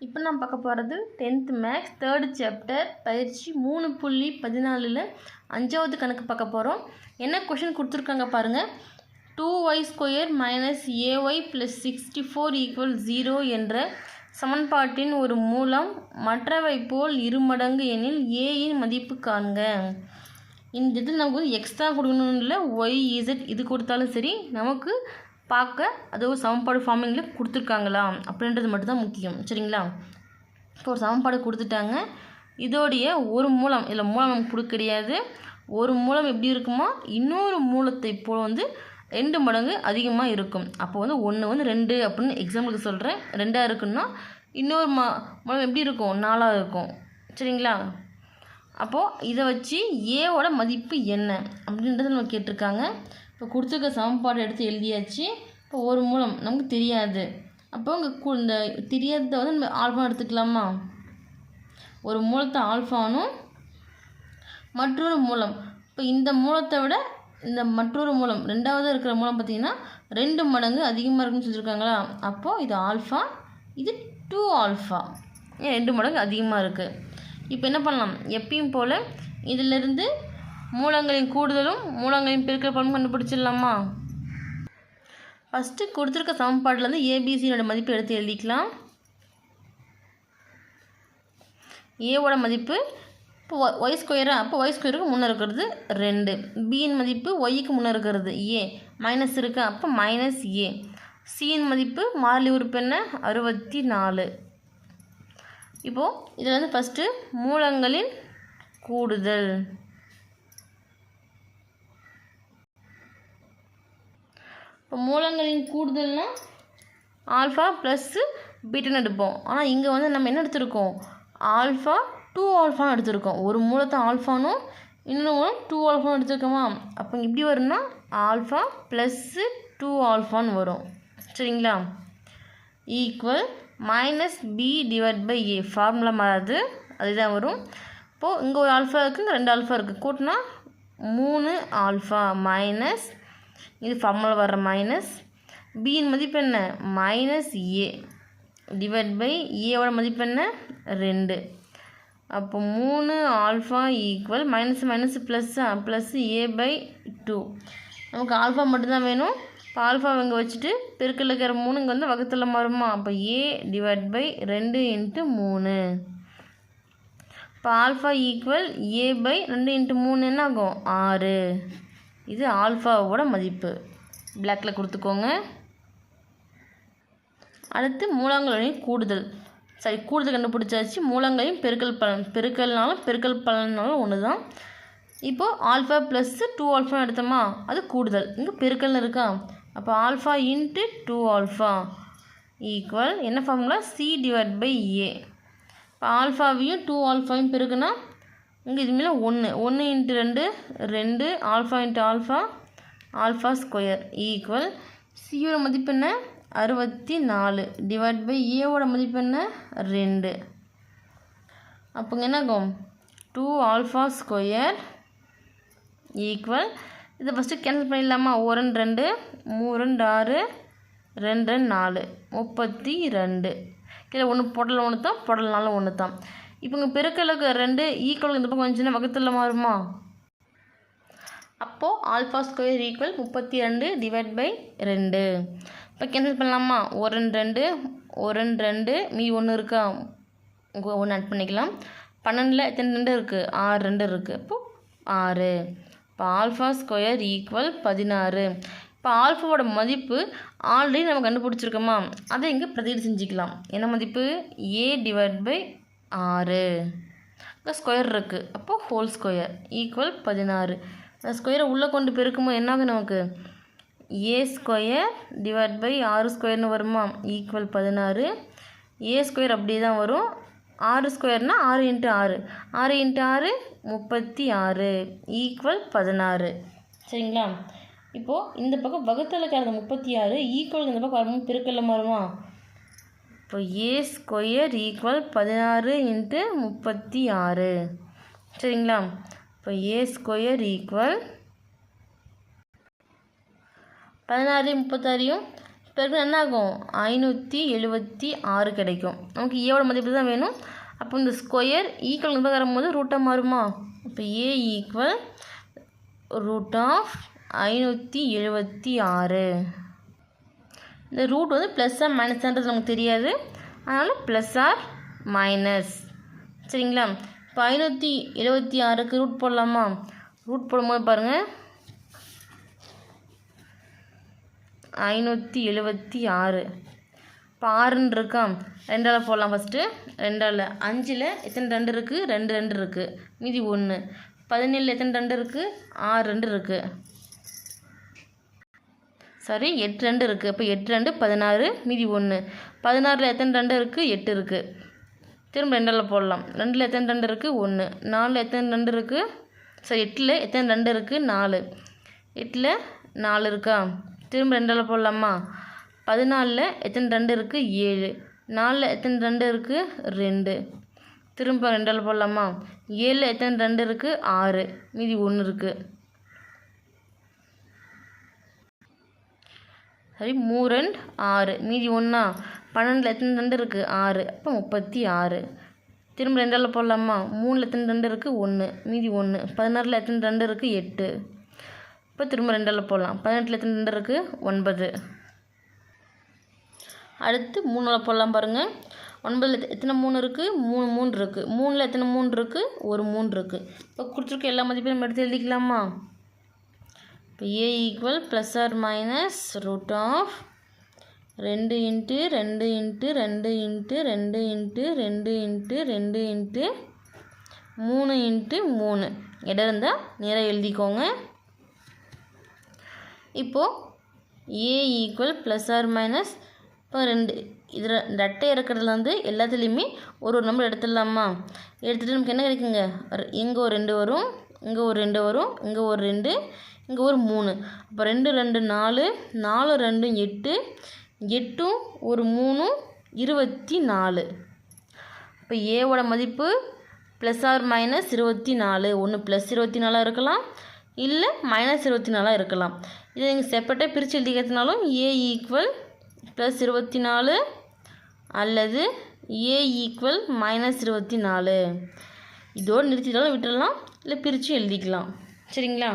இப்போ நான் பார்க்க போகிறது 10th மேக்ஸ் 3rd சாப்டர் பயிற்சி 3.14 5வது கணக்கு பார்க்க போகிறோம். என்ன கொஷின் கொடுத்துருக்காங்க பாருங்கள். 2y² - ay + 64 = 0 என்ற சமன்பாட்டின் ஒரு மூலம் மற்றவை போல் இருமடங்கு எனில் ஏயின் மதிப்பு காண்க. இந்த இதில் நமக்கு எக்ஸ்ட்ரா கொடுக்கணும்னு இல்லை, ஒய் இசட் இது கொடுத்தாலும் சரி, நமக்கு பார்க்க அது ஒரு சமன்பாடு ஃபார்மிங்கில் கொடுத்துருக்காங்களா அப்படின்றது மட்டும்தான் முக்கியம். சரிங்களா? இப்போ ஒரு சமன்பாடு கொடுத்துட்டாங்க. இதோடைய ஒரு மூலம், இல்லை மூலம் நமக்கு கொடுக்க கிடையாது. ஒரு மூலம் எப்படி இருக்குமா, இன்னொரு மூலத்தை போல் 2 மடங்கு அதிகமாக இருக்கும். அப்போ 1 2 அப்படின்னு எக்ஸாம்பிளுக்கு சொல்கிறேன். 2ஆக இருக்குன்னா இன்னொரு மூலம் எப்படி இருக்கும், 4ஆக இருக்கும். சரிங்களா? அப்போது இதை வச்சு ஏவோட மதிப்பு என்ன அப்படின்றத நம்ம கேட்டிருக்காங்க. இப்போ கொடுத்துருக்க சமன்பாடு எடுத்து எழுதியாச்சு. இப்போ ஒரு மூலம் நமக்கு தெரியாது. அப்போ இந்த தெரியாததை நம்ம ஆல்ஃபா எடுத்துக்கலாமா? ஒரு மூலத்தை ஆல்ஃபானும் மற்றொரு மூலம், இப்போ இந்த மூலத்தை விட இந்த மற்றொரு மூலம் 2வது இருக்கிற மூலம் பார்த்திங்கன்னா 2 மடங்கு அதிகமாக இருக்குன்னு சொல்லியிருக்காங்களா? அப்போது இது ஆல்ஃபா, இது 2 ஆல்ஃபா, 2 மடங்கு அதிகமாக இருக்குது. இப்போ என்ன பண்ணலாம், எப்பயும் போல் இதிலிருந்து மூலங்களின் கூடுதலும் மூலங்களின் பெருக்கல் பலனும் கண்டுபிடிச்சிடலாமா? ஃபஸ்ட்டு கொடுத்துருக்க சமன்பாட்டிலேருந்து ஏபிசியோட மதிப்பு எடுத்து எழுதிக்கலாம். ஏவோட மதிப்பு இப்போ y², அப்போ y²க்கு முன்னே இருக்கிறது 2. பியின் மதிப்பு ஒய்க்கு முன்னே இருக்கிறது ஏ, மைனஸ் இருக்கா, அப்போ மைனஸ் ஏ. சியின் மதிப்பு மாறிலி உறுப்பு என்ன, 64. இப்போது இதில் ஃபஸ்ட்டு மூலங்களின் கூடுதல். இப்போ மூலங்களின் கூடுதல்னால் ஆல்ஃபா ப்ளஸ் பீட்டான்னு எடுப்போம். ஆனால் இங்கே நம்ம என்ன எடுத்திருக்கோம், ஆல்ஃபா 2 ஆல்ஃபான்னு எடுத்திருக்கோம். ஒரு மூலத்தை ஆல்ஃபானும் இன்னொரு மூலம் 2 ஆல்ஃபான்னு எடுத்துருக்கோமா? அப்போ இப்படி வரும்னா ஆல்ஃபா ப்ளஸ்ஸு 2 ஆல்ஃபான்னு வரும். சரிங்களா? Equal -b/a. ஃபார்முலா மாறாது, அதுதான் வரும். இப்போது இங்கே ஒரு ஆல்ஃபா இருக்குது, இங்கே 2 ஆல்ஃபா இருக்குது, கூட்டினா 3 ஆல்ஃபா மைனஸ், இது ஃபார்முலா வர்ற மைனஸ், பியின் மதிப்பு என்ன, -a / ஏவோட மதிப்பு என்ன, 2. அப்போ 3 ஆல்ஃபா ஈக்குவல் மைனஸ் மைனஸ் ப்ளஸ்ஸா ப்ளஸ் a/2. நமக்கு ஆல்ஃபா மட்டும்தான் வேணும். இப்போ ஆல்ஃபா இங்கே வச்சுட்டு பெருக்கல் இருக்கிற 3 இங்கே வகுத்தில் மாறுமா? அப்போ a / 2 × 3. இப்போ ஆல்ஃபா ஈக்குவல் a/2 × 3 என்ன ஆகும், 6. இது ஆல்ஃபாவோட மதிப்பு. பிளாக்கில் கொடுத்துக்கோங்க. அடுத்து மூலங்களின் கூடுதல். சரி, கூடுதல் கண்டுபிடிச்சாச்சு. மூலங்களையும் பெருக்கல்னாலும் ஒன்று தான். இப்போது ஆல்ஃபா ப்ளஸ்ஸு 2 ஆல்ஃபா எடுத்தோமா, அது கூடுதல். இங்கே பெருக்கல்னு இருக்கா, அப்போ ஆல்ஃபா × 2 ஆல்ஃபா ஈக்குவல் என்ன ஃபார்முலா, c/a. இப்போ ஆல்ஃபாவையும் 2 ஆல்ஃபாவையும் பெருக்குனா இங்கே இது மேலே 1 × 2 ஆல்ஃபா × ஆல்ஃபா, ஆல்ஃபா² ஈக்குவல் சியோட மதிப்பு என்ன, 64 / ஏவோட மதிப்பு என்ன, 2. அப்போங்க என்ன ஆகும், 2 ஆல்ஃபா² ஈக்குவல் இதை ஃபஸ்ட்டு கேன்சல் பண்ணிடலாமா? 1 2 3 6 2 4 32. இல்லை 1 போடல 1 தான், போடலனாலும் 1 தான். இப்போ இங்கே பெருக்கலுக்கு 2 ஈக்குவல் இந்த பக்கம் வந்துச்சுன்னா வகுத்தில் மாறுமா? அப்போது ஆல்ஃபா² ஈக்குவல் 32 / 2. இப்போ கேன்சல் பண்ணலாமா? 1 2 1 2 மீ 1 இருக்கா, 1 ஆட் பண்ணிக்கலாம். 12ல் எத்தனை 2 இருக்குது, 6 2 இருக்குது, அப்போது 6. இப்போ ஆல்ஃபா² ஈக்குவல் 16. இப்போ ஆல்ஃபாவோட மதிப்பு ஆல்ரெடி நம்ம கண்டுபிடிச்சிருக்கோமா, அதை இங்கே பிரதியீடு செஞ்சுக்கலாம். என்ன மதிப்பு, a / 6. இங்கே ஸ்கொயர் இருக்குது, அப்போது ஹோல்² ஈக்குவல் 16. அந்த ஸ்கொயரை உள்ளே கொண்டு பெருக்கும்போது என்னாகும், நமக்கு a² / 6² வருமா, ஈக்குவல் 16. a² அப்படியே தான் வரும். 6² 6 × 6, 6 × 6 36 ஈக்குவல் 16. சரிங்களா? இப்போது இந்த பக்கம் வகுத்தில் இருக்கிற 36 ஈக்குவல் இந்த பக்கம் வரும்போது பெருக்கல்ல மாறுமா? இப்போ a² ஈக்குவல் 16 × 36. சரிங்களா? இப்போ a² ஈக்குவல் 16 36 பிறகு என்ன ஆகும் 576 கிடைக்கும். நமக்கு ஏவோட மதிப்பு தான் வேணும். அப்போ இந்த ஸ்கொயர் ஈக்குவல் வரும்போது ரூட்டாக மாறுமா? இப்போ ஏ ஈக்குவல் ரூட் ஆஃப் 576. இந்த ரூட் வந்து ப்ளஸ்ஸா மைனஸான்றது நமக்கு தெரியாது, அதனால் ப்ளஸ் ஆர் மைனஸ். சரிங்களா? இப்போ 576க்கு ரூட் போடலாமா? ரூட் போடும்போது பாருங்கள் 576. இப்போ 6ன்னு இருக்கா, 2ஆல் போடலாம். ஃபஸ்ட்டு 2ஆல் 5ல் எத்தனை 2 இருக்குது? 2 2 இருக்குது, மீதி 1. 17ல் எத்தனை 2 இருக்குது? 6 2 இருக்குது. சாரி 8 2 இருக்குது. இப்போ 8 2 16, மீதி 1. 16ல் எத்தனை 2 இருக்குது? 8 இருக்குது. திரும்ப 2ஆல் போடலாம். 2ல் எத்தனை 2 இருக்குது? 1. 4ல் எத்தனை 2 இருக்குது? சரி 8ல் எத்தனை 2 இருக்குது? 4. 8ல் 4 இருக்கா? திரும்ப 2ஆல் போடலாமா? 14ல் எத்தனை 2 இருக்குது? 7. 4ல் எத்தனை 2 இருக்குது? 2. திரும்ப 2ஆல் போடலாமா? 7ல் எத்தனை 2 இருக்குது? 6, மீதி 1 இருக்குது. சரி 3 2 6, மீதி 1. 12ல் எத்தனை 2 இருக்குது? 6, அப்போ 36. திரும்ப 2ஆல் போடலாமா? 3ல் எத்தனை 2 இருக்குது? 1, மீதி 1. 16ல் எத்தனை 2 இருக்குது? 8. இப்போ திரும்ப 2ஆல் போடலாம். 18ல் எத்தனை 2 இருக்குது? 9. அடுத்து 3ஆல் போடலாம் பாருங்கள். 9ல் எத்தனை 3 இருக்குது? 3 3 இருக்குது. 3ல் எத்தனை 3 இருக்குது? ஒரு 3 இருக்குது. இப்போ கொடுத்துருக்க எல்லா மதிப்பையும் நம்ம எடுத்து எழுதிக்கலாமா? இப்போ A equal plus R minus root of 2 × 2 × 2 × 2 × 2 × 2 × 3 × 3. இடம் இருந்தால் நேராக எழுதிக்கோங்க. இப்போது ஏ ஈக்குவல் ப்ளஸ் ஆர் மைனஸ், இப்போ 2 இதில் ரெட்டை இருக்கிறதுல வந்து எல்லாத்துலேயுமே ஒரு நம்பர் எடுத்துடலாமா? எடுத்துகிட்டு நமக்கு என்ன கிடைக்குங்க? இங்கே ஒரு 2 வரும், இங்கே ஒரு 2 வரும், இங்கே ஒரு 2, இங்கே ஒரு 3. அப்போ 2 2 4, 4 2 8, 8 ஒரு 3 24. இப்போ ஏவோட மதிப்பு ப்ளஸ் ஆர் மைனஸ் 24. ஒன்று ப்ளஸ் 24 இருக்கலாம், இல்லை மைனஸ் 24 இருக்கலாம். இதை நீங்கள் செப்பரேட்டாக பிரித்து எழுதிக்கிறதுனாலும் ஏ ஈக்குவல் ப்ளஸ் 24 அல்லது ஏ ஈக்குவல் மைனஸ் 24. இதோடு நிறுத்திட்டாலும் விட்டுடலாம், இல்லை பிரித்து எழுதிக்கலாம். சரிங்களா?